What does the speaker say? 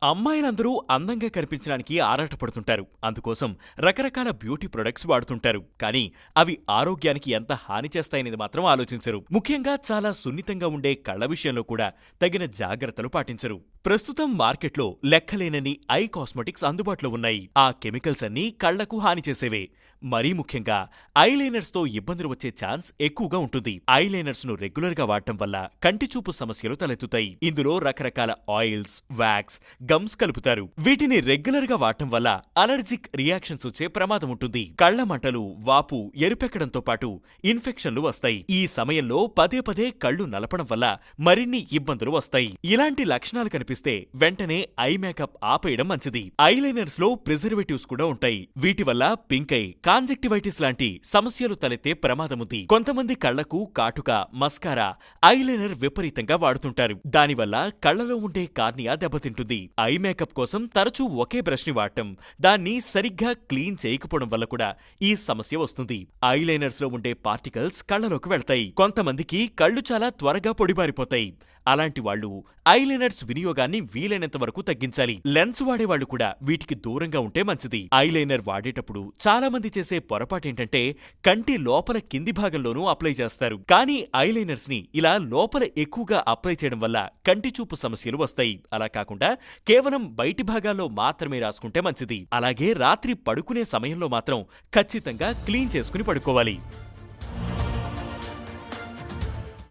అమ్మాయిలందరూ అందంగా కనిపించడానికి ఆరాటపడుతుంటారు. అందుకోసం రకరకాల బ్యూటీ ప్రొడక్ట్స్ వాడుతుంటారు. కానీ అవి ఆరోగ్యానికి ఎంత హాని చేస్తాయనేది మాత్రం ఆలోచించరు. ముఖ్యంగా చాలా సున్నితంగా ఉండే కళ్ల విషయంలో కూడా తగిన జాగ్రత్తలు పాటించరు. ప్రస్తుతం మార్కెట్లో లెక్కలేనన్ని ఐ కాస్మెటిక్స్ అందుబాటులో ఉన్నాయి. ఆ కెమికల్స్ అన్నీ కళ్లకు హాని చేసేవే. మరీ ముఖ్యంగా ఐలైనర్స్ తో ఇబ్బందులు వచ్చే ఛాన్స్ ఎక్కువగా ఉంటుంది. ఐలైనర్స్ ను రెగ్యులర్ గా వాడటం వల్ల కంటి చూపు సమస్యలు తలెత్తుతాయి. ఇందులో రకరకాల ఆయిల్స్, వ్యాక్స్, గమ్స్ కలుపుతారు. వీటిని రెగ్యులర్ గా వాడటం వల్ల అలర్జిక్ రియాక్షన్స్ వచ్చే ప్రమాదం ఉంటుంది. కళ్ల మంటలు, వాపు, ఎరుపెక్కడంతో పాటు ఇన్ఫెక్షన్లు వస్తాయి. ఈ సమయంలో పదే పదే కళ్లు నలపడం వల్ల మరిన్ని ఇబ్బందులు వస్తాయి. ఇలాంటి లక్షణాలు కనిపిస్తే వెంటనే ఐ మేకప్ ఆపేయడం మంచిది. ఐలైనర్స్ లో ప్రిజర్వేటివ్స్ కూడా ఉంటాయి. వీటి వల్ల పింక్ ఐ, కాంజెక్టివైటిస్ లాంటి సమస్యలు తలెత్తే ప్రమాదముంది. కొంతమంది కళ్లకు కాటుక, మస్కారా, ఐలైనర్ విపరీతంగా వాడుతుంటారు. దానివల్ల కళ్లలో ఉండే కార్నియా దెబ్బతింటుంది. ఐ మేకప్ కోసం తరచూ ఒకే బ్రష్ ని వాడటం, దాన్ని సరిగ్గా క్లీన్ చేయకపోవడం వల్ల కూడా ఈ సమస్య వస్తుంది. ఐలైనర్స్ లో ఉండే పార్టికల్స్ కళ్లలోకి వెళ్తాయి. కొంతమందికి కళ్లు చాలా త్వరగా పొడిబారిపోతాయి. అలాంటి వాళ్లు ఐలైనర్స్ వినియోగాన్ని వీలైనంత వరకు తగ్గించాలి. లెన్స్ వాడేవాళ్లు కూడా వీటికి దూరంగా ఉంటే మంచిది. ఐలైనర్ వాడేటప్పుడు చాలా మంది చేసే పొరపాటేంటంటే కంటి లోపల కింది భాగంలోనూ అప్లై చేస్తారు. కానీ ఐలైనర్స్ ని ఇలా లోపల ఎక్కువగా అప్లై చేయడం వల్ల కంటి చూపు సమస్యలు వస్తాయి. అలా కాకుండా కేవలం బయటి భాగాల్లో మాత్రమే రాసుకుంటే మంచిది. అలాగే రాత్రి పడుకునే సమయంలో మాత్రం ఖచ్చితంగా క్లీన్ చేసుకుని పడుకోవాలి.